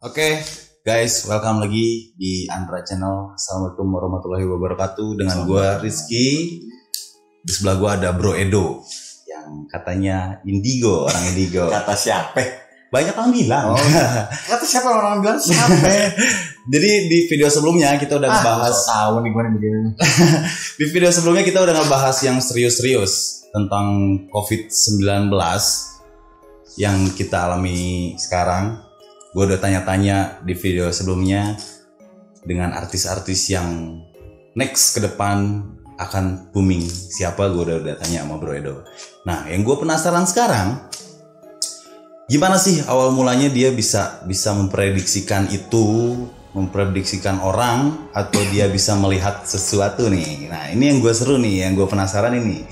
Oke, guys, welcome lagi di Andra Channel. Assalamualaikum warahmatullahi wabarakatuh. Dengan gua Rizky. Di sebelah gua ada Bro Edo yang katanya indigo, orang indigo. Kata siapa? Banyak orang bilang. Oh, kata siapa orang bilang siapa? Jadi di video sebelumnya kita udah ngebahas tahu nih gue nih begini. Di video sebelumnya kita udah ngebahas yang serius-serius tentang COVID-19 yang kita alami sekarang. Gue udah tanya-tanya di video sebelumnya dengan artis-artis yang next ke depan akan booming. Siapa gue udah tanya sama Bro Edo. Nah, yang gue penasaran sekarang, gimana sih awal mulanya dia bisa memprediksikan itu, memprediksikan orang, atau dia bisa melihat sesuatu nih. Nah, ini yang gue seru nih, yang gue penasaran ini.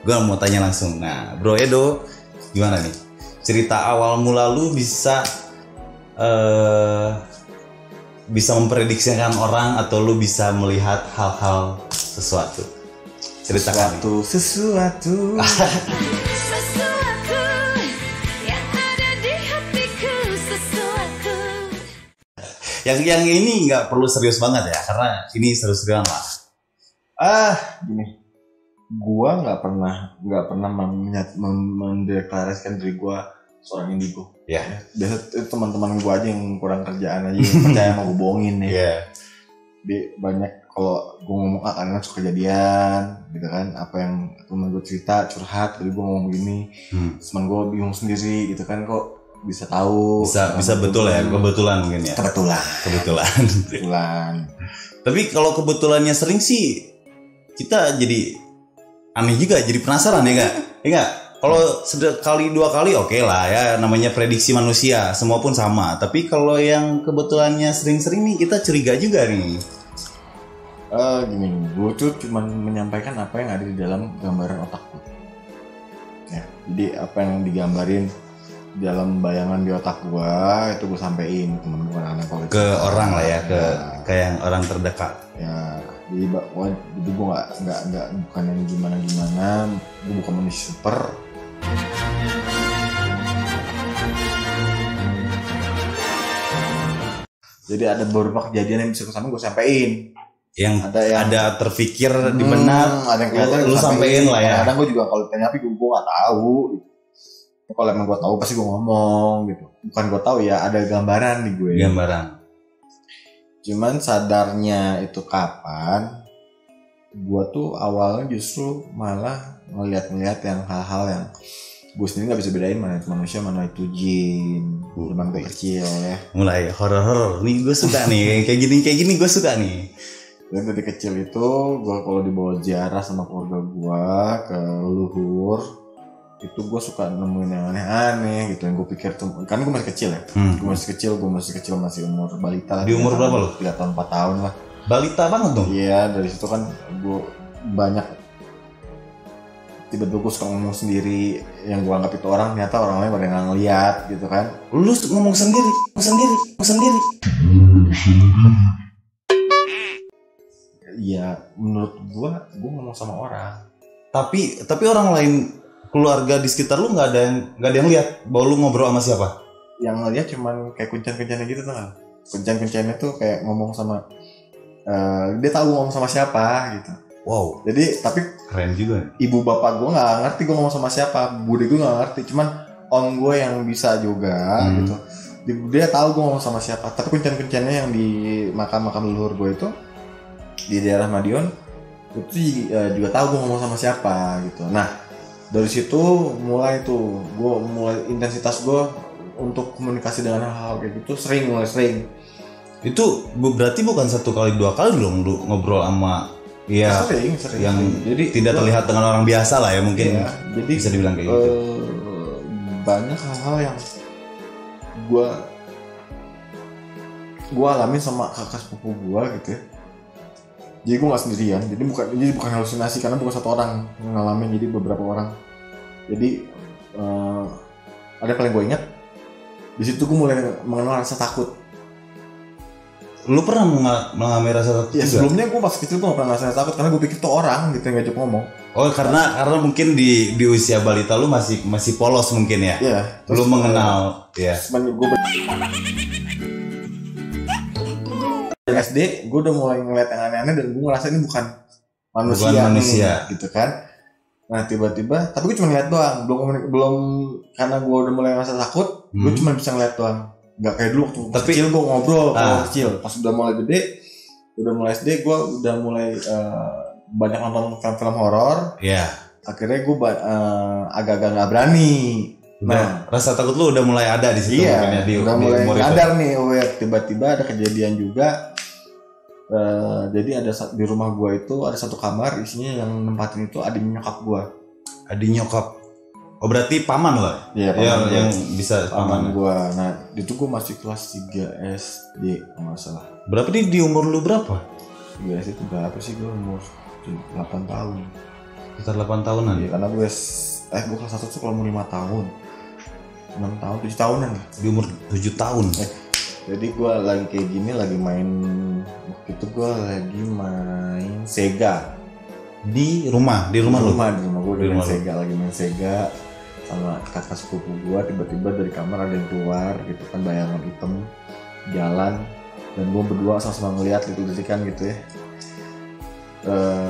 Gue mau tanya langsung. Nah, Bro Edo, gimana nih? Cerita awal mula lu bisa memprediksikan orang atau lu bisa melihat hal-hal sesuatu. Ceritakan. Sesuatu. Sesuatu yang ada di hatiku, sesuatu. Yang ini nggak perlu serius banget ya, karena ini serius-seriusan lah. Gini. Gua nggak pernah mendeklarasikan diri gua seorang indigo. Ya. Biasa itu teman-teman gue aja yang kurang kerjaan aja yang percaya sama gue bohongin nih. Iya. Banyak kalau gue ngomong kadang suka kejadian gitu kan, apa yang teman gue cerita curhat jadi gue ngomong begini, teman gue bingung sendiri gitu kan, kok bisa tahu Bisa betul ya, kebetulan mungkin ya. Kebetulan. Tapi kalau kebetulannya sering sih kita jadi aneh juga, jadi penasaran ya enggak? Ya enggak? Kalau sekali dua kali oke lah ya, namanya prediksi manusia, semua pun sama. Tapi kalau yang kebetulannya sering-sering nih kita curiga juga nih. Gini, gue tuh cuma menyampaikan apa yang ada di dalam gambaran otak gue. Ya, jadi apa yang digambarin dalam bayangan di otak gue itu gue sampein temen gue anak-anak Ke orang lah ya, ke yang orang terdekat. Ya, jadi gue nggak bukan yang gimana, gue bukan manusia super. Jadi ada beberapa kejadian yang bisa gue sampein. Yang ada terpikir di benak, ada yang kelihatan lu sampein lah ya. Kadang gue juga kalau ditanya tapi gue nggak tahu. Gitu. Kalau emang gue tahu pasti gue ngomong gitu. Bukan gue tahu ya, ada gambaran di gue. Gambaran. Cuman sadarnya itu kapan? Gue tuh awalnya justru malah ngeliat yang hal-hal yang gue sendiri nggak bisa bedain mana itu manusia, mana itu jin. Cuman gue kecil ya. Mulai horor nih, gue suka nih. kayak gini gue suka nih. Dan dari kecil itu gue kalau dibawa ziarah sama keluarga gue ke leluhur, itu gue suka nemuin yang aneh-aneh gitu, yang gue pikir tuh, kan gue masih kecil ya. Gue masih kecil, masih umur balita lah. Di umur berapa lo? 3 tahun 4 tahun lah. Balita banget dong. Iya, dari situ kan gue banyak tiba-tiba gue suka ngomong sendiri, yang gue anggap itu orang, ternyata orang lain pada nggak ngeliat gitu kan. Lu ngomong sendiri. Iya, menurut gue ngomong sama orang. Tapi orang lain, keluarga di sekitar lu nggak ada yang lihat bahwa lu ngobrol sama siapa? Yang ngeliat cuman kayak kuncan-kuncannya gitu tuh. Kuncan-kuncannya tuh kayak ngomong sama dia tahu ngomong sama siapa gitu. Wow. Jadi tapi Keren juga. ibu bapak gue nggak ngerti gue ngomong sama siapa, bude gue nggak ngerti, cuman om gue yang bisa juga gitu. Dia tahu gue ngomong sama siapa. Tapi kuncan-kuncannya yang di makam leluhur gue itu di daerah Madiun itu juga tahu gue ngomong sama siapa gitu. Nah dari situ mulai intensitas gue untuk komunikasi dengan hal-hal kayak gitu mulai sering. Itu berarti bukan 1 kali 2 kali dong lu ngobrol sama Sering. yang jadi tidak terlihat dengan orang biasa lah ya mungkin. Iya, jadi bisa dibilang kayak gitu. Banyak hal-hal yang gue alamin sama kakak sepupu gue gitu ya. Jadi gue nggak sendirian, jadi bukan halusinasi karena bukan satu orang yang ngalamin, jadi beberapa orang. Jadi ada paling gue ingat di situ gue mulai mengenal rasa takut. Lu pernah mengalami rasa takut Ya juga? sebelumnya gue pas kecil gue gak pernah rasa takut karena gue pikir tuh orang gitu yang ngajak ngomong. Oh karena mungkin di usia balita lu masih polos mungkin ya. Iya. Lu mengenal ya. Gue Dari SD gue udah mulai ngeliat yang aneh-aneh dan gue ngerasa ini bukan manusia, Bukan manusia. nih, gitu kan. Nah tiba-tiba, tapi gue cuma ngeliat doang, belum karena gue udah mulai ngerasa takut, gue cuma bisa ngeliat doang, nggak kayak dulu waktu Tapi- kecil gue ngobrol Ah. waktu kecil. Pas udah mulai gede, udah mulai SD gue udah mulai banyak nonton film-film horor. Ya. Akhirnya gue agak-agak nggak berani. Nah, rasa takut lu udah mulai ada di situ mungkin ya, Iya, di udah di mulai umur itu. sadar nih, tiba-tiba ada kejadian juga. Jadi ada di rumah gua itu ada satu kamar isinya yang nempatin itu adiknya nyokap gua. Adik nyokap. Oh berarti paman lah. Iya, Yang bisa paman paman. gua. Nah, itu gua masih kelas 3 SD kalau nggak salah. Berapa nih di umur lu berapa? 3 SD itu berapa sih gua umur 8 tahun. Sekitar 8 tahunan. Iya, karena gua gua kelas 1 tuh kalau umur 5 tahun. 6 tahun, 7 tahunan lah. Di umur 7 tahun. Jadi gue lagi kayak gini, lagi main, waktu itu gue lagi main Sega Di rumah lu. di rumah gue Di main rumah lu. Sega, lagi main Sega sama kakak sepupu gue. Tiba-tiba dari kamar ada yang keluar gitu kan, bayangan hitam jalan, dan gue berdua sama-sama ngeliat gitu kan gitu ya.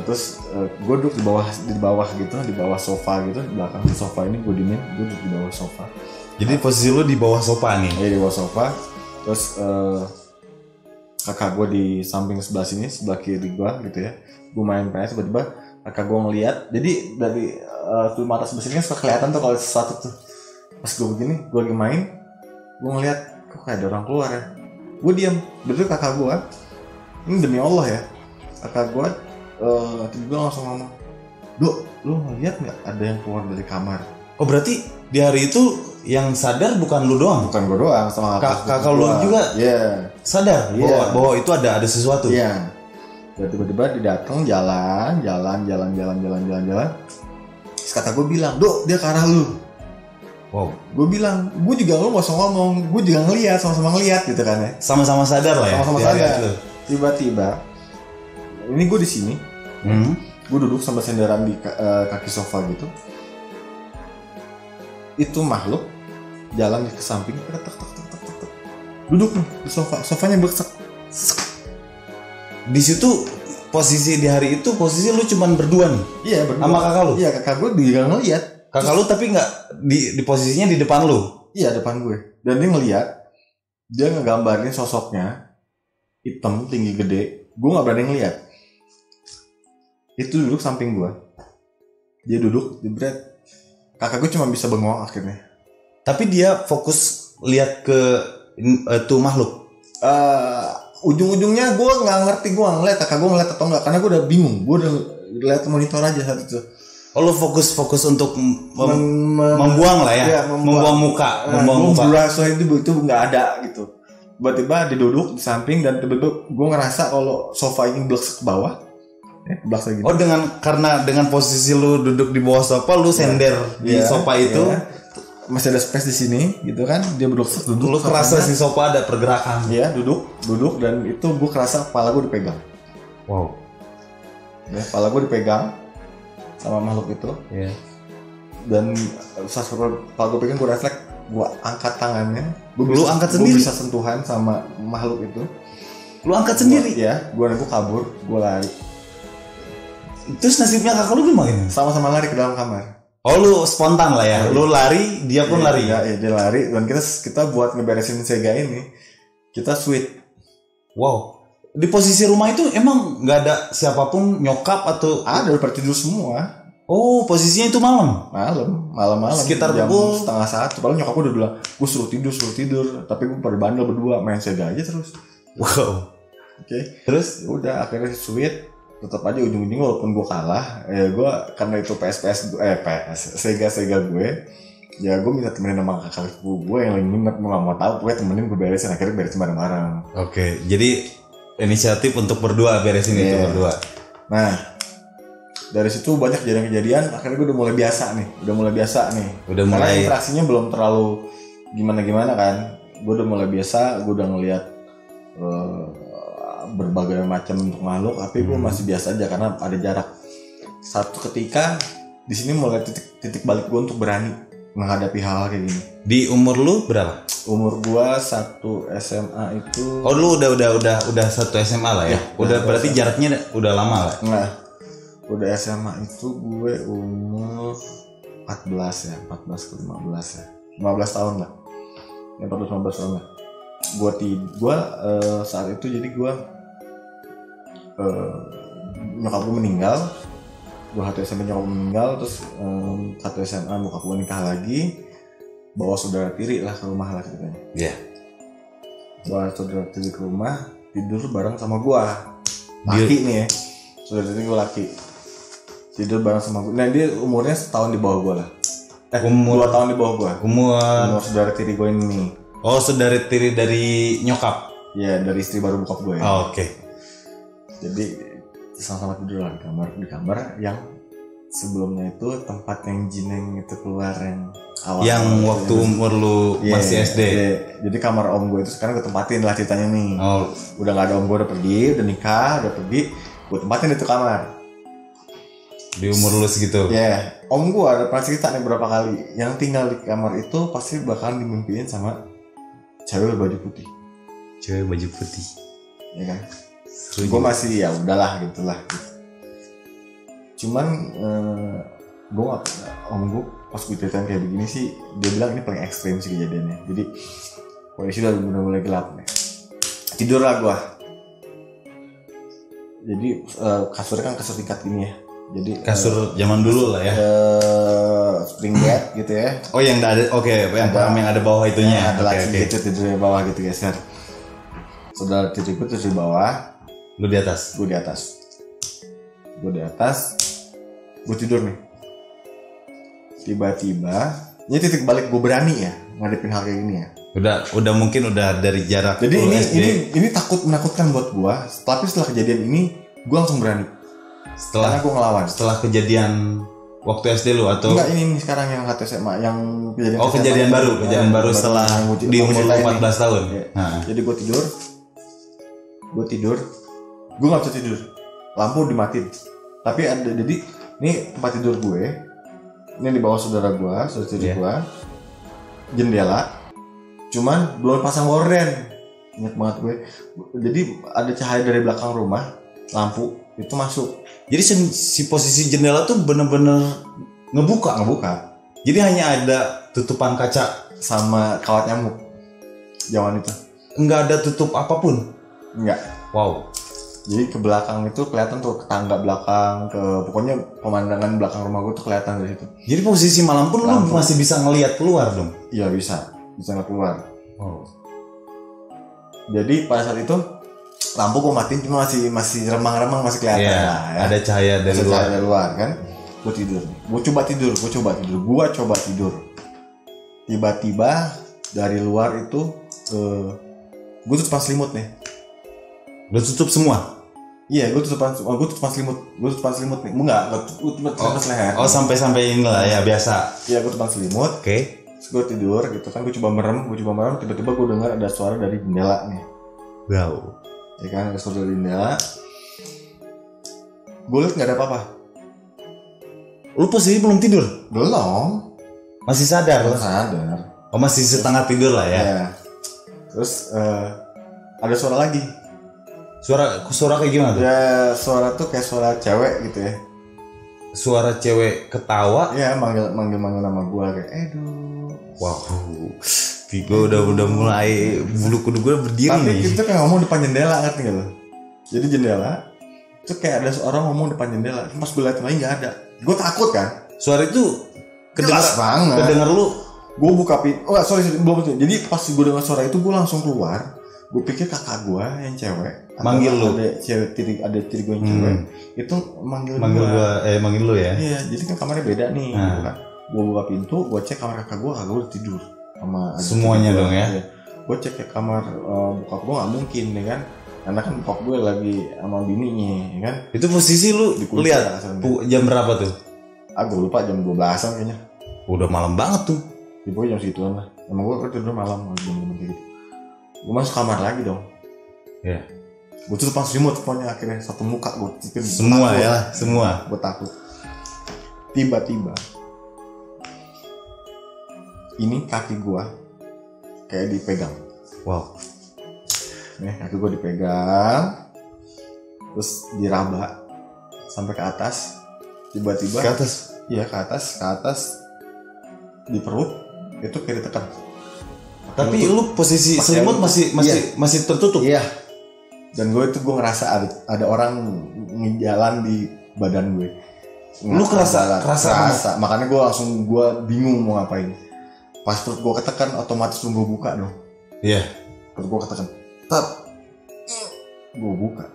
Terus gue duduk di bawah gitu, di bawah sofa gitu, di belakang sofa ini gue diemin, gue duduk di bawah sofa. Jadi posisi lu di bawah sofa nih. Di bawah sofa. Terus kakak gue di samping sebelah sini, sebelah kiri gue gitu ya. Gue main PS, tiba-tiba kakak gue ngeliat. Jadi dari mata sebelah sini kan suka kelihatan tuh kalau sesuatu tuh. Pas gue begini, gue lagi main, gue ngeliat kok kayak ada orang keluar ya. Gue diam. Betul kakak gue, ini demi Allah ya, kakak gue tiba-tiba langsung ngomong, "Dok, lu ngeliat nggak ada yang keluar dari kamar?" Oh berarti di hari itu yang sadar bukan lu doang. Bukan gue doang, sama Kakak lu juga? Iya. Sadar Iya. bahwa itu ada sesuatu. Iya. Dan tiba-tiba dia datang jalan. Terus kata gue bilang, "Dok, dia ke arah lu." Wow. Gue bilang, "Gue juga lu gak usah ngomong, gue juga ngeliat, sama-sama ngeliat gitu kan ya." Sama-sama sadar lah ya. Sama-sama di hari sadar. itu. Tiba-tiba, ini gue di sini, Hmm. gue duduk sambil senderan di kaki sofa gitu. Itu makhluk jalan ke samping, tek. Duduk nih di sofa, sofanya bersek. Di situ posisi di hari itu posisi lu cuman berdua nih. Iya, berdua. Sama kakak lu? Iya, kakak gue juga ngeliat. Kakak lu tapi nggak di posisinya di depan lu. Iya, depan gue. Dan dia ngeliat, dia ngegambarin sosoknya hitam, tinggi, gede. Gue nggak berani ngeliat. Itu duduk samping gue. Dia duduk, jebret. Kakak gue cuma bisa bengong akhirnya. Tapi dia fokus lihat ke tuh makhluk. Ujung-ujungnya gue nggak ngerti, gue nggak ngeliat kakak gue ngeliat atau enggak, karena gue udah bingung. Gue udah lihat monitor aja saat itu. Oh lu fokus untuk Mem- membuang lah ya, Iya, membuang muka, membuang muka. Berasa itu nggak ada gitu. Tiba-tiba dia duduk di samping dan tiba-tiba gue ngerasa kalau sofa ini belok ke bawah, ke belakang gitu. Oh karena dengan posisi lu duduk di bawah sofa, lu sender di Iya, sofa itu, iya. Masih ada space di sini, gitu kan? Dia duduk. lu kerasa si sofa ada pergerakan. Iya, duduk dan itu gue kerasa kepala gue dipegang. Wow. Ya, kepala gue dipegang sama makhluk itu. Iya. Dan saat kepala gue pegang, gue refleks, gue angkat tangannya. Lu angkat sendiri? Gue bisa sentuhan sama makhluk itu. Lu angkat sendiri. Iya, gue kabur, gue lari. Terus nasibnya kakak lu gimana? Sama-sama lari ke dalam kamar. Oh lu spontan lah ya, lu lari, dia pun lari. Ya, dia lari dan kita buat ngeberesin Sega ini, kita sweet. Wow. Di posisi rumah itu emang nggak ada siapapun nyokap atau Ada udah pada tidur semua. Oh posisinya itu malam. Malam. Sekitar jam pukul 12:30. Padahal nyokap gue udah bilang, gue suruh tidur. Tapi gue pada bandel berdua main Sega aja terus. Wow. Oke. Terus Ya udah akhirnya sweet. Tetap aja ujung-ujungnya walaupun gue kalah, gue karena itu PS Sega gue, ya gue minta temenin sama kakak gue yang lagi minat, gue gak mau tahu, gue temenin, gue beresin, akhirnya beresin bareng-bareng. Oke, jadi inisiatif untuk berdua beresin itu Iya. berdua. Nah, dari situ banyak kejadian-kejadian, akhirnya gue udah mulai biasa nih. Udah Karena mulai interaksinya belum terlalu gimana-gimana kan. Gue udah mulai biasa, gue udah ngeliat berbagai macam bentuk makhluk, tapi gue masih biasa aja karena ada jarak. Satu ketika di sini mulai titik balik gue untuk berani menghadapi hal kayak gini. Di umur lu berapa? Umur gua 1 SMA itu Oh lu udah satu SMA lah ya? Ya, Udah udah berarti SMA. jaraknya udah lama lah. Nah, udah SMA itu gue umur 14 ya, 14 ke 15 ya. 15 tahun lah. Ya 14-15 tahun lah. Gua saat itu jadi gua nyokap gue meninggal. Gua 1 SMP nyokap gue meninggal, terus 1 SMA bokap gue nikah lagi. Bawa saudara tiri lah ke rumah lah ceritanya. Iya. Bawa saudara tiri ke rumah, tidur bareng sama gua. Laki nih ya. Saudara tiri gue laki. Tidur bareng sama gue. Nah dia umurnya setahun di bawah gua lah. Umur 2 tahun di bawah gua. umur Saudara tiri gue ini nih. Oh, saudara tiri dari nyokap. Ya dari istri baru bokap gue ya. Oh, oke. Jadi sama-sama tidur lah di kamar yang sebelumnya itu tempat yang Jineng itu keluar yang awal. Yang waktu umur lu masih SD. Jadi kamar om gue itu sekarang gue tempatin lah ceritanya nih. Oh, Udah gak ada om gue, udah pergi, udah nikah, udah pergi. Gue tempatin itu kamar. di umur lu segitu. Ya, om gue ada pernah cerita nih berapa kali. Yang tinggal di kamar itu pasti bakalan dimimpiin sama cewek berbaju putih. Cewek baju putih. Ya kan? Seru Gue juga. masih ya udahlah gitulah. Cuman gue om gue pas gue ceritain kayak begini sih, dia bilang ini paling ekstrim sih kejadiannya. Jadi kondisi udah mulai gelap nih. Tidur lah gue. Jadi kasurnya kan kasur tingkat gini ya. Jadi Kasur zaman dulu lah ya. spring bed gitu ya. Oh, yang ada, oke, yang paham yang ada bawah itunya. Ada Oke, laci oke. gitu tidur di bawah gitu geser. Saudara tiri gue tidur di bawah, Lu di atas. gue di atas. Gue di atas, gue tidur nih. Tiba-tiba, ini titik balik gue berani ya ngadepin hal kayak gini ya. Udah mungkin udah dari jarak Jadi lu SD. ini menakutkan buat gue. Tapi setelah kejadian ini, gue langsung berani. Karena setelah gue ngelawan. setelah kejadian waktu SD lu atau Enggak, ini sekarang yang satu SMA yang kejadian oh SMA. kejadian baru setelah yang di umur lu 14 tahun. Iya. Nah, Jadi gue tidur, gue nggak bisa tidur, lampu dimatiin. Tapi ada, jadi ini tempat tidur gue, ini di bawah saudara tiri Iya. gue, jendela, cuman belum pasang gorden, ingat banget gue. Jadi ada cahaya dari belakang rumah, lampu itu masuk, jadi si posisi jendela tuh bener-bener ngebuka. jadi Jadi hanya ada tutupan kaca, sama kawat nyamuk, zaman itu, nggak ada tutup apapun. enggak. Wow. Jadi ke belakang itu kelihatan tuh, ke tangga belakang, ke pokoknya pemandangan belakang rumah gue tuh kelihatan dari situ. Jadi posisi malam pun Lampu. lu masih bisa ngelihat keluar dong. Iya bisa nggak keluar. Wow. Jadi pada saat itu lampu gue matiin, cuma masih remang-remang, masih kelihatan Iya, lah ya. ada cahaya dari Masih luar. cahaya dari luar kan. Gue tidur. Gue coba tidur. Tiba-tiba dari luar itu gue tutupan selimut nih. Udah tutup semua. Iya, gue tutupan selimut nih. Enggak, gue tutupan selimut leher. Oh, sampai inilah ya biasa. Iya, gue tutupan selimut. Oke. Terus gue tidur gitu kan, gue coba merem, tiba-tiba gue dengar ada suara dari jendela nih. Wow. Ya kan, ada suara dari jendela. Gue liat nggak ada apa-apa. Lu posisi belum tidur? Belum. Masih sadar? Belum sadar. Oh, masih setengah tidur lah ya. Ya. Terus ada suara lagi. Suara kayak gimana tuh? Ya suara tuh kayak suara cewek gitu ya. Suara cewek ketawa. Ya manggil nama gue kayak Edo. Wow. Gue udah mulai bulu kuduk gue berdiri Tapi nih. itu kayak ngomong depan jendela, ngerti gak lo? Jadi jendela itu kayak ada orang ngomong depan jendela. Pas gue liat lagi nggak ada. Gue takut kan. Suara itu Jelas banget. kedenger lu. Gue buka pintu. Oh sorry, belum. Jadi pas gue dengar suara itu gue langsung keluar. Gue pikir kakak gue yang cewek Manggil lu. Ada tiri gue yang cewek itu manggil Manggil lu ya. Iya, jadi kan kamarnya beda nih. Nah. Gue buka pintu, gue cek kamar kakak gue udah tidur sama adik Semuanya gua. dong ya? Iya. Gue cek ke kamar bokap gue nggak mungkin ya kan, karena kan bokap gue lagi sama bininya ya kan. Itu posisi lu Dikunci lihat asalnya. jam berapa tuh? Gue lupa jam 12-an kayaknya. Udah malam banget tuh. Ya, pokoknya jam segituan lah. Emang gue tidur malam jam gitu. Gue masuk kamar lagi dong. Ya. Gue tutupan selimut pokoknya, akhirnya satu muka gue tutupin. Semua ya, semua. Gue takut. Tiba-tiba ini kaki gue kayak dipegang. Wow. Nih kaki gue dipegang, terus diraba sampai ke atas. Tiba-tiba Ke atas. Iya ke atas di perut itu kayak ditekan. Tapi lu posisi Pakai selimut lutut. masih tertutup. Iya. Dan gue ngerasa ada orang ngejalan di badan gue. Lu kerasa. Makanya gue bingung mau ngapain. Pas perut gue ketekan, otomatis gue buka dong. Iya. Perut gue ketekan. Tat. Gue buka.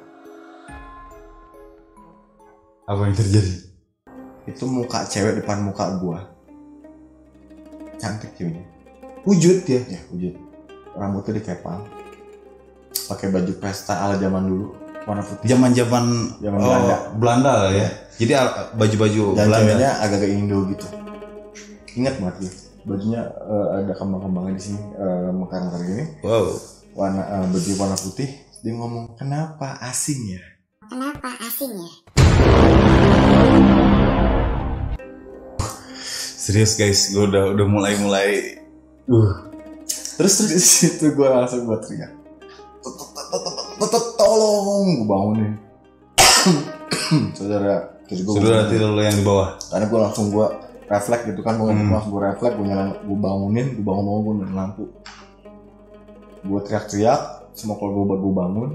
Apa yang terjadi? Itu muka cewek depan muka gue. Cantik ceweknya. Wujud ya. Ya wujud. Rambutnya dikepang. Pakai baju pesta ala zaman dulu, warna putih. Zaman Belanda lah ya. Jadi baju-baju Dan Belanda. ceweknya agak-agak Indo gitu. Ingat banget gue. Bajunya ada kembang-kembangnya di sini, mekar-mekar gini. Wow. Baju warna putih. Dia ngomong, kenapa asing ya? Serius guys, gue udah mulai. Terus Di situ gue langsung buat teriak. Tolong, gue bangunin. Saudara tidur lo yang di bawah. karena gue langsung refleks gitu kan, gue refleks, gue bangunin, gue nyalain lampu, gue teriak-teriak, semua keluarga gue bangun,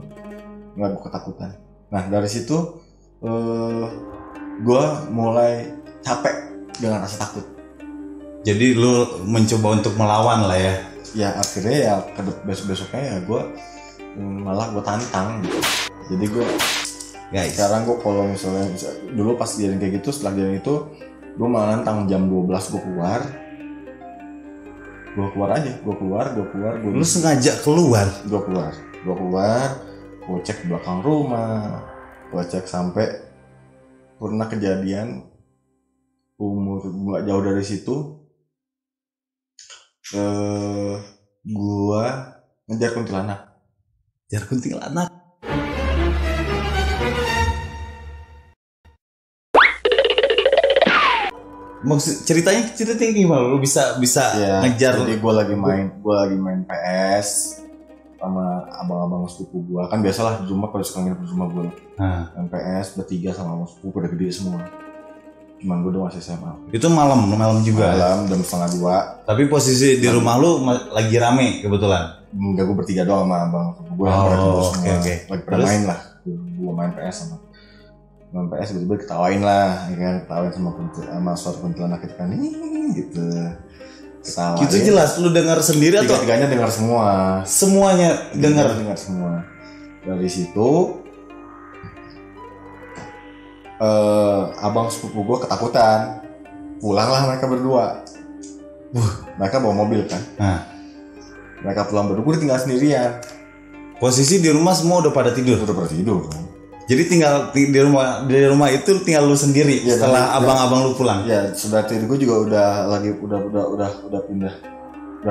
nggak gue ketakutan. Nah dari situ gue mulai capek dengan rasa takut. Jadi lu mencoba untuk melawan lah ya. Ya akhirnya ya besoknya ya gue malah gue tantang gitu. Jadi gue Guys. sekarang gue kalau misalnya dulu pas kejadian kayak gitu, setelah kejadian itu gue malah nantang jam 12 gue keluar aja, gue Lu sengaja keluar. gue cek belakang rumah, gue cek sampai pernah kejadian umur nggak jauh dari situ, gue ngejar kuntilanak. Jar kuntilanak. Maksud ceritanya gimana? Lu bisa Ya, ngejar. jadi gue lagi main PS sama abang-abang sepupu gue. Kan biasalah di rumah pada suka nginep di rumah gue. Nah, Main PS bertiga sama abang sepupu udah gede semua. Cuman gue udah masih SMA. itu malam juga. Malam jam 1:30. Tapi posisi di rumah lu lagi rame kebetulan. Enggak, gue bertiga doang sama abang sepupu gue. Oh, oke. Lagi pada main lah. Gue main PS sama main PS tiba-tiba ketawain lah, ya kan, ketawain sama suatu kuntilanak itu kan, gitu. Ketawain. Itu jelas lu dengar sendiri atau Tiga-tiganya dengar semua. semuanya dengar? Dengar semua. Dari situ abang sepupu gue ketakutan. Pulanglah mereka berdua. Mereka bawa mobil kan. Nah, Mereka pulang berdua, gue tinggal sendirian. posisi di rumah semua udah pada tidur. Udah pada tidur kan. Jadi tinggal di rumah itu tinggal lu sendiri Ya, setelah dan- abang-abang lu pulang. Ya, saudara tiri gue juga udah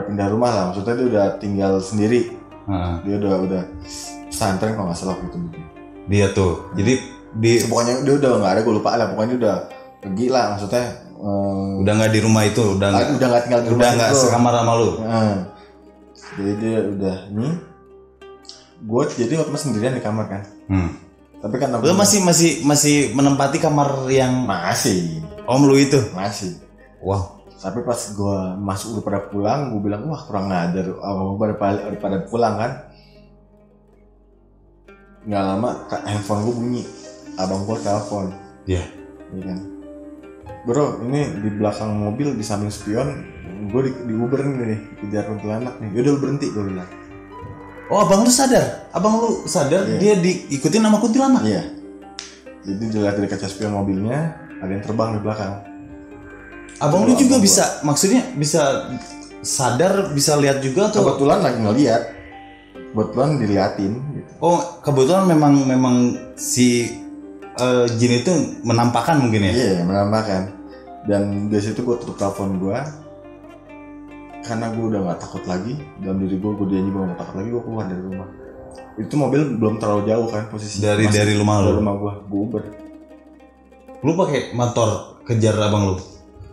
pindah rumah lah. Maksudnya dia udah tinggal sendiri. Heeh. Dia udah pesantren kalau nggak salah waktu itu. Dia tuh. Jadi Pokoknya dia udah nggak ada, gue lupa lah. Pokoknya dia udah pergi lah. Maksudnya udah nggak di rumah itu, udah nggak tinggal di rumah. udah nggak itu. sekamar sama lu. Jadi dia udah nih. Gue jadi waktu sendirian di kamar kan. Tapi kan Lu masih menempati kamar yang masih. om lu itu. Masih. Wow. Tapi pas gue masuk udah pada pulang, gue bilang wah kurang ngajar. Udah pada pulang kan. Nggak lama handphone gue bunyi. Abang gue telepon. Iya. Iya kan. Bro, ini di belakang mobil di samping spion, gue di Uber nih, kejar kuntilanak nih. Yaudah lu berhenti, gue bilang. Oh, abang lu sadar? Iya. Dia diikutin sama kuntilanak? Iya. Jadi dilihat dari kaca spion mobilnya, ada yang terbang di belakang. Abang lu Abang juga gua. maksudnya bisa sadar, bisa lihat juga atau? Kebetulan lagi ngeliat, kebetulan diliatin. Gitu. Oh, kebetulan memang si jin itu menampakkan mungkin ya? Iya, menambahkan. Dan dari situ gue tutup telepon gue, karena gue udah nggak takut lagi dalam diri gue janji gue nggak takut lagi. Gue keluar dari rumah. Itu mobil belum terlalu jauh kan posisi. Dari rumah lu? Dari rumah gue Uber. Lu pakai motor kejar abang lu?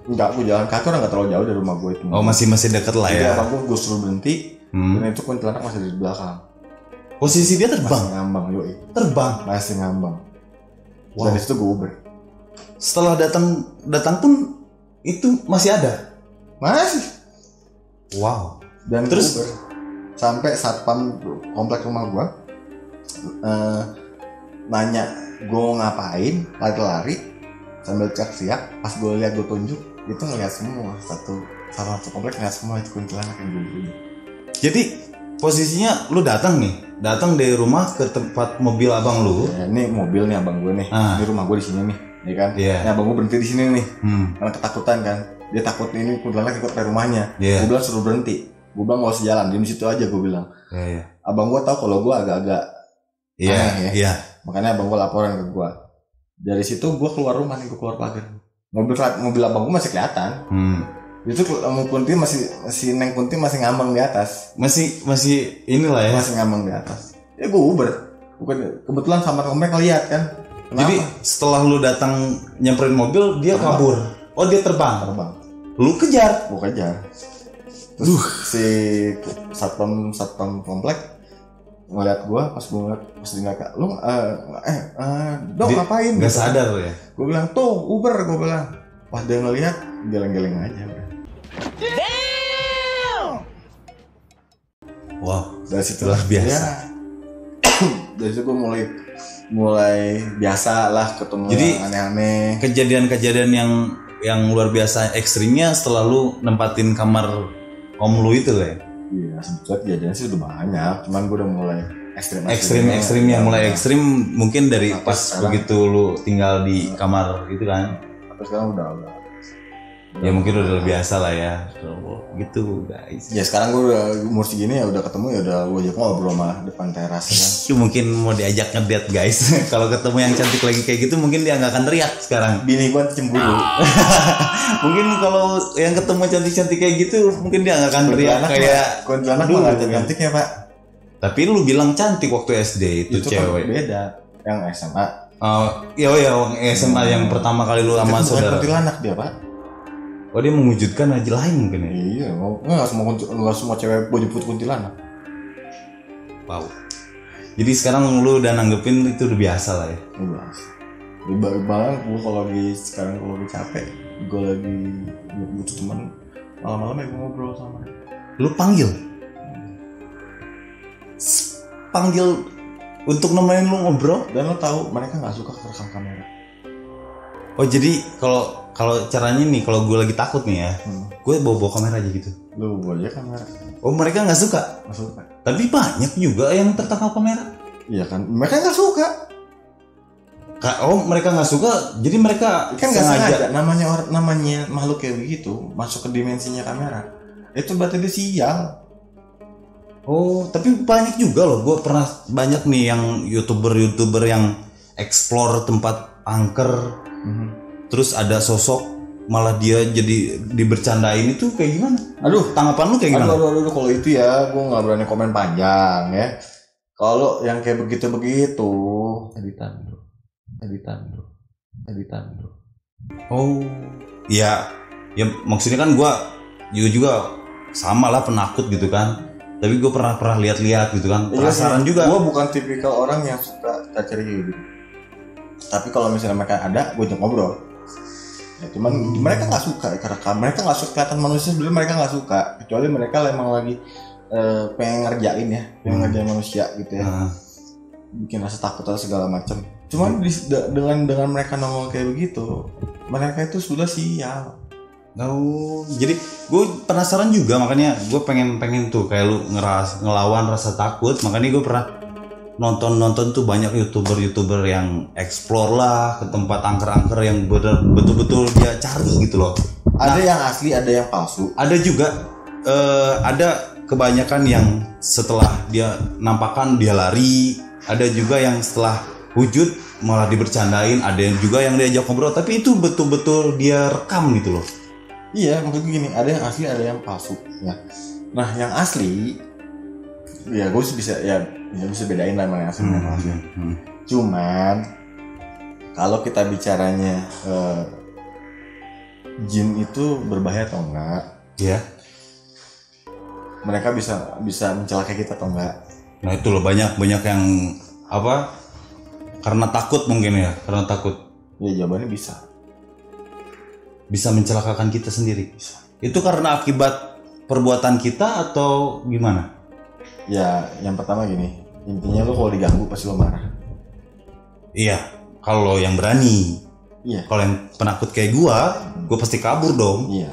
Enggak, gue jalan kaki orang nggak terlalu jauh dari rumah gue itu. Oh masih deket lah Jadi ya. abang gue suruh berhenti, dan itu kuntilanak masih di belakang. Posisi dia terbang. Masih ngambang, yoi. Terbang. Masih ngambang. Wow. Dan di situ gue Uber. Setelah datang pun itu masih ada. Masih. Wow. Dan Terus? Uber. Sampai satpam komplek rumah gue nanya gue ngapain, lari-lari sambil teriak. Pas gue lihat gue tunjuk, itu ngeliat semua satu komplek ngeliat semua itu kuntilanak yang gue. Jadi posisinya lu datang dari rumah ke tempat mobil abang lu. Ya, ini mobil nih abang gue nih. Ini rumah gue di sini nih, ya kan? Iya. Ini abang gue berhenti di sini nih, karena ketakutan kan. Dia takut ini kuntilanak ikut ke rumahnya. Iya. Gue bilang suruh berhenti. Gue bilang gak usah jalan, di situ aja gue bilang. Iya. Abang gue tahu kalau gue agak-agak aneh ya. Iya. Makanya abang gue laporan ke gue. Dari situ gue keluar rumah nih, gue keluar pagar. Mobil abang gue masih kelihatan. Itu Kunti masih Neng Kunti masih ngambang di atas. Masih inilah ya. Masih ngambang di atas. Ya gue Uber. Kebetulan sama komplek lihat kan. Kenapa? Jadi setelah lu datang nyamperin mobil, dia kabur. Oh dia terbang. Lu kejar. Gue kejar. Terus si satpam komplek ngeliat gue, pas dia ngeliat lu dong ngapain? Gak sadar ya. Gue bilang tuh Uber, gue bilang. Pas dia ngeliat, geleng-geleng aja udah. Wow, Dari situ luar biasa. Ya, dari situ gue mulai biasa lah ketemu Jadi, yang aneh-aneh. Kejadian-kejadian yang luar biasa ekstrimnya setelah lu nempatin kamar om lu itu lah ya. Iya, sebetulnya kejadian sih udah banyak, cuman gue udah mulai Ekstrim yang mulai ekstrim mungkin dari Tapi pas sekarang- begitu lu tinggal di kamar gitu kan. Tapi sekarang udah Ya mungkin udah biasa lah ya. Gitu guys. ya sekarang gue udah umur segini ya udah ketemu ya udah gue ajak ngobrol malah depan teras kan. Mungkin mau diajak ngedate guys. Kalau ketemu yang cantik lagi kayak gitu mungkin dia nggak akan teriak sekarang. Bini gue cemburu. Mungkin kalau yang ketemu cantik-cantik kayak gitu mungkin dia nggak akan teriak kayak kuntilanak dulu, mah kan. cantik ya pak. Tapi lu bilang cantik waktu SD itu Kan cewek. beda yang SMA. Iya yang SMA yang pertama kali lu sama Itu bukan saudara. kuntilanak dia pak. Oh dia mewujudkan aja lain mungkin ya. Iya, nggak semua cewek body put kuntilanak. Wow. Jadi sekarang lu udah nanggepin itu udah biasa lah ya. Udah. Bahkan gue kalau lagi capek, gue lagi butuh teman malam-malam ya gue ngobrol sama dia. Lu panggil untuk nemenin lu ngobrol. Dan lo tahu mereka nggak suka kerekam kamera. Oh jadi kalau caranya nih kalau gue lagi takut nih ya, gue bawa kamera aja gitu. Lu bawa aja kamera. Oh mereka nggak suka. Nggak suka. Tapi banyak juga yang tertangkap kamera. Iya kan, mereka nggak suka. Oh mereka nggak suka, jadi mereka Kan nggak sengaja. Namanya makhluk kayak begitu masuk ke dimensinya kamera. Itu berarti dia sial. Oh tapi banyak juga loh. Gue pernah banyak nih yang youtuber yang explore tempat angker. Terus ada sosok malah dia jadi dibercandain itu kayak gimana? Aduh, tanggapan lu kayak gimana? Aduh, kalau itu ya gue nggak berani komen panjang ya. Kalau yang kayak begitu editan bro. Oh, ya maksudnya kan gue juga sama lah penakut gitu kan. Tapi gue pernah lihat gitu kan. Penasaran juga. Gue bukan tipikal orang yang suka cari gitu. Tapi kalau misalnya mereka ada, gue ajak ngobrol. Ya, cuman mereka nggak suka kerekam. Mereka nggak suka kelihatan manusia sebenarnya mereka nggak suka. Kecuali mereka emang lagi pengen ngerjain ya, pengen ngerjain manusia gitu ya. Bikin rasa takut atau segala macam. Cuman dengan mereka nongol kayak begitu, mereka itu sudah sial. Oh, jadi gue penasaran juga makanya gue pengen tuh kayak lu ngelawan rasa takut. Makanya gue pernah nonton tuh banyak youtuber yang explore lah ke tempat angker yang betul-betul dia cari gitu loh. Ada yang asli, ada yang palsu. Ada juga ada kebanyakan yang setelah dia nampakan dia lari. Ada juga yang setelah wujud malah dibercandain. Ada yang juga yang diajak ngobrol tapi itu betul-betul dia rekam gitu loh. Iya, maksudnya gini, ada yang asli, ada yang palsu ya. Nah, yang asli ya gue bisa bedain lah mana yang asli dan palsu. Cuman kalau kita bicaranya jin itu berbahaya atau enggak, Ya. mereka bisa mencelakai kita atau enggak. Nah itu loh banyak yang apa? Karena takut mungkin ya, karena takut Ya jawabannya bisa. bisa mencelakakan kita sendiri. Itu karena akibat perbuatan kita atau gimana? Ya yang pertama gini, intinya lo kalau diganggu pasti lo marah. Iya, kalau yang berani. Iya. Kalau yang penakut kayak gua pasti kabur dong. Iya.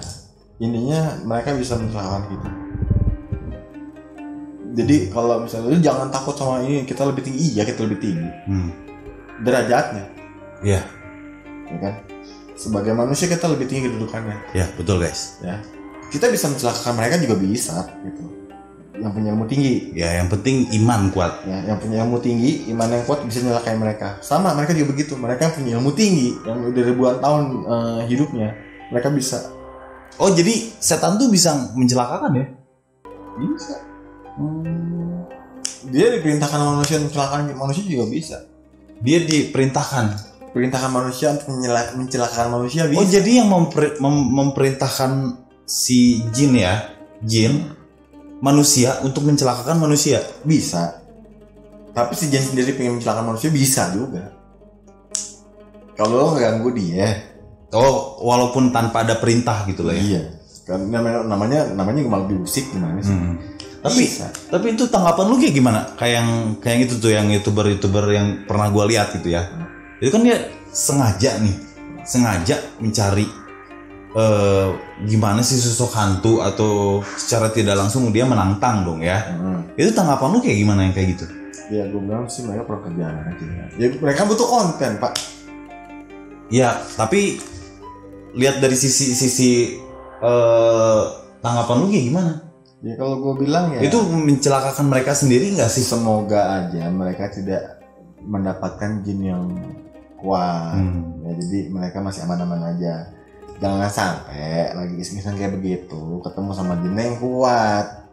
Intinya mereka bisa mencelakakan kita. Jadi kalau misalnya lu jangan takut sama ini, kita lebih tinggi, iya kita lebih tinggi derajatnya, Iya, ya kan? Sebagai manusia kita lebih tinggi kedudukannya, ya betul guys. ya. Kita bisa mencelakakan mereka juga bisa, gitu. Yang punya ilmu tinggi, Ya yang penting iman kuat. ya. Yang punya ilmu tinggi, iman yang kuat bisa menyelakain mereka. Sama mereka juga begitu. Mereka yang punya ilmu tinggi, yang udah ribuan tahun hidupnya, mereka bisa. Oh jadi setan tuh bisa mencelakakan ya? Bisa. Dia diperintahkan manusia mencelakakan manusia juga bisa. Dia diperintahkan. Perintahkan manusia untuk mencelakakan manusia bisa. Oh jadi yang memperintahkan si jin ya, jin manusia untuk mencelakakan manusia. Bisa. Tapi si jin sendiri pengen mencelakakan manusia bisa juga. Kalau lo ngeganggu dia. Oh walaupun tanpa ada perintah gitu lah ya. Iya. Kan namanya malah diusik gimana sih? Tapi Bisa. tapi itu tanggapan lu kayak gimana? Kayak itu tuh yang youtuber yang pernah gua lihat gitu ya. Itu kan dia sengaja mencari gimana sih sosok hantu atau secara tidak langsung dia menantang dong ya. Itu tanggapan lu kayak gimana yang kayak gitu? Ya gue bilang sih mereka pekerjaan aja. Ya mereka butuh konten pak. Ya tapi lihat dari sisi tanggapan lu kayak gimana? Ya kalau gue bilang ya. Itu mencelakakan mereka sendiri nggak sih? Semoga aja mereka tidak mendapatkan jin yang kuat. Ya, jadi mereka masih aman-aman aja. Jangan sampai lagi iseng-iseng kayak begitu ketemu sama jin yang kuat.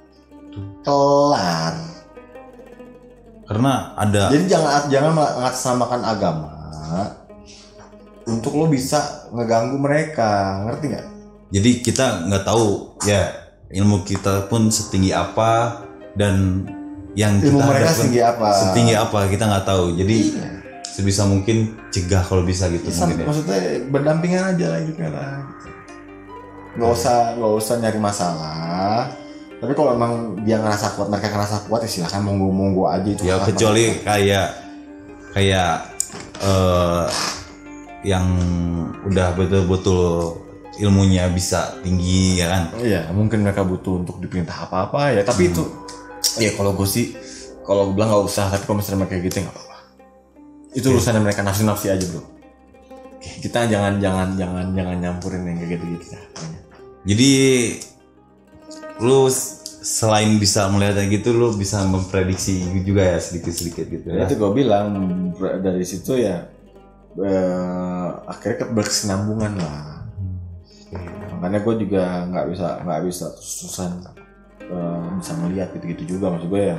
Kelar. Karena ada. Jadi jangan mengatasnamakan agama untuk lo bisa ngeganggu mereka, ngerti nggak? Jadi kita nggak tahu ya ilmu kita pun setinggi apa dan yang Ilmu kita mereka hadapkan setinggi apa kita nggak tahu. Jadi Iya. sebisa mungkin cegah kalau bisa gitu mungkin ya. Maksudnya berdampingan aja lah hidupnya lah. Gitu. Nggak usah nyari masalah. Tapi kalau emang dia ngerasa kuat, mereka ngerasa kuat ya silakan monggo aja itu. Ya hak kecuali mereka. kayak yang udah betul-betul ilmunya bisa tinggi ya kan. Iya, mungkin mereka butuh untuk diperintah apa-apa ya. Tapi itu, ya kalau gue sih, kalau gue bilang nggak usah. Tapi kalau misalnya mereka gitu nggak apa-apa. Itu urusannya mereka nafsi aja bro. Kita jangan nyampurin yang kayak gitu-gitu. Jadi lu selain bisa melihat kayak gitu, lu bisa memprediksi juga ya sedikit-sedikit gitu ya. Itu gue bilang dari situ ya akhirnya berkesinambungan lah. Makanya gue juga nggak bisa terus-terusan bisa melihat gitu-gitu juga. Maksud gue ya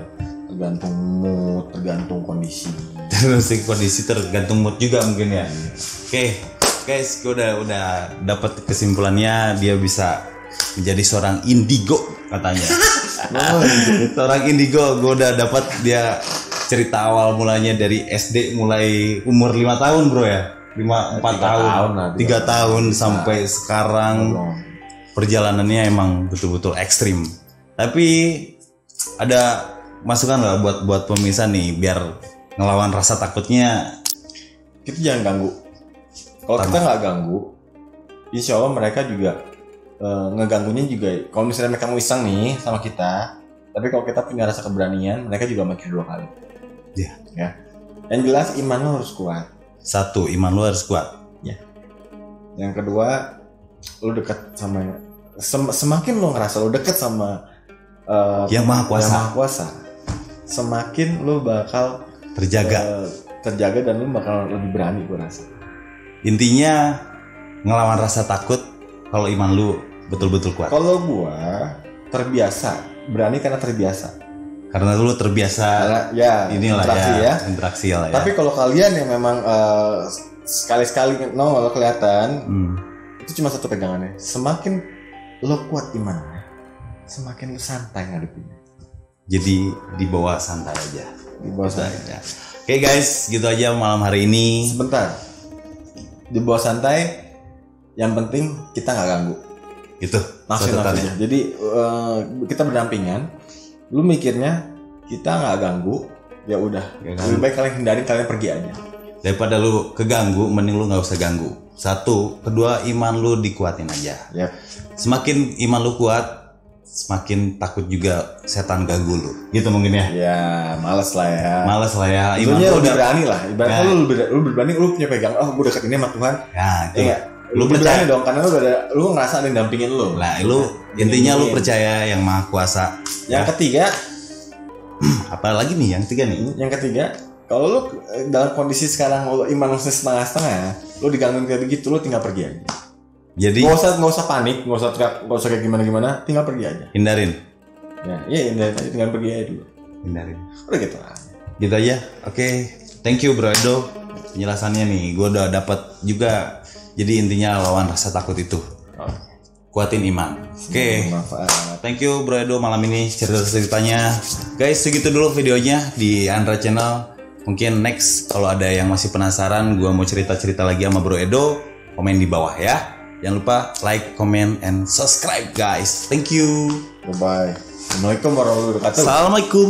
tergantung mood, tergantung kondisi. Tergantung mood juga mungkin ya. Oke, guys, gue udah dapat kesimpulannya dia bisa menjadi seorang indigo katanya. Seorang indigo, gue udah dapat dia cerita awal mulanya dari SD mulai umur 5 tahun bro ya. 4 tahun, 3 tahun sampai sekarang perjalanannya emang betul-betul ekstrim. Tapi ada masukan nggak buat pemirsa nih biar ngelawan rasa takutnya? Kita jangan ganggu. Kalau kita nggak ganggu, insya Allah mereka juga ngeganggunya juga. Kalau misalnya mereka mau iseng nih sama kita, tapi kalau kita punya rasa keberanian, mereka juga mikir 2 kali. Iya. Ya. Yang jelas iman lo harus kuat. 1, iman lu harus kuat. Ya. Yang kedua, lo dekat sama semakin lo ngerasa lo dekat sama Yang Maha Kuasa, semakin lo bakal terjaga dan lo bakal lebih berani gue rasa. Intinya ngelawan rasa takut kalau iman lu betul-betul kuat. Kalau gua terbiasa, berani karena terbiasa. Karena lu terbiasa inilah interaksi ya. Tapi kalau kalian yang memang sekali-sekali kalau kelihatan itu Itu cuma satu pegangannya. Semakin lo kuat imannya, semakin lo santai ngadepinnya. Jadi dibawa santai aja. Di bawah santai. Ya. Oke guys, gitu aja malam hari ini. Sebentar. Di bawah santai, yang penting kita nggak ganggu. Itu Nafsu catatannya. aja. Jadi kita berdampingan. Lu mikirnya kita nggak ganggu, ya udah. Nggak ganggu. Lebih baik kalian hindarin, kalian pergi aja. Daripada lu keganggu, mending lu nggak usah ganggu. Satu, kedua, iman lu dikuatin aja. Ya. Semakin iman lu kuat, semakin takut juga setan ganggu lu. Gitu mungkin ya. Ya, males lah ya. Males lah ya. Iman Imannya lu lebih udah. berani lah. Ibaratnya Ya. lu berani, lu punya pegang. Oh, gue deket ini sama Tuhan. Ya, itu. Iya. Lu Lu berani percaya. dong, karena lu ngerasa ada yang dampingin lu. Lah, lu intinya lu percaya yang Maha Kuasa. Yang ketiga, Apalagi nih yang ketiga nih. kalau lu dalam kondisi sekarang lu iman lu setengah-setengah, lu digangguin kayak begitu, lu tinggal pergi aja. Jadi Nggak usah panik, nggak usah teriak, nggak usah kayak gimana, tinggal pergi aja. hindarin. Ya, iya, tinggal pergi aja dulu. Hindarin. Udah gitu lah. Gitu aja. Oke. Thank you Bro Edo. Penjelasannya nih, gue udah dapat juga. Jadi intinya lawan rasa takut itu. Kuatin iman. Oke. Bermanfaat. Thank you Bro Edo malam ini cerita-ceritanya. Guys, segitu dulu videonya di Andra Channel. Mungkin next kalau ada yang masih penasaran gue mau cerita-cerita lagi sama Bro Edo, komen di bawah ya. Jangan lupa like, comment, and subscribe guys. Thank you. Bye-bye. Assalamualaikum warahmatullahi wabarakatuh. Assalamualaikum.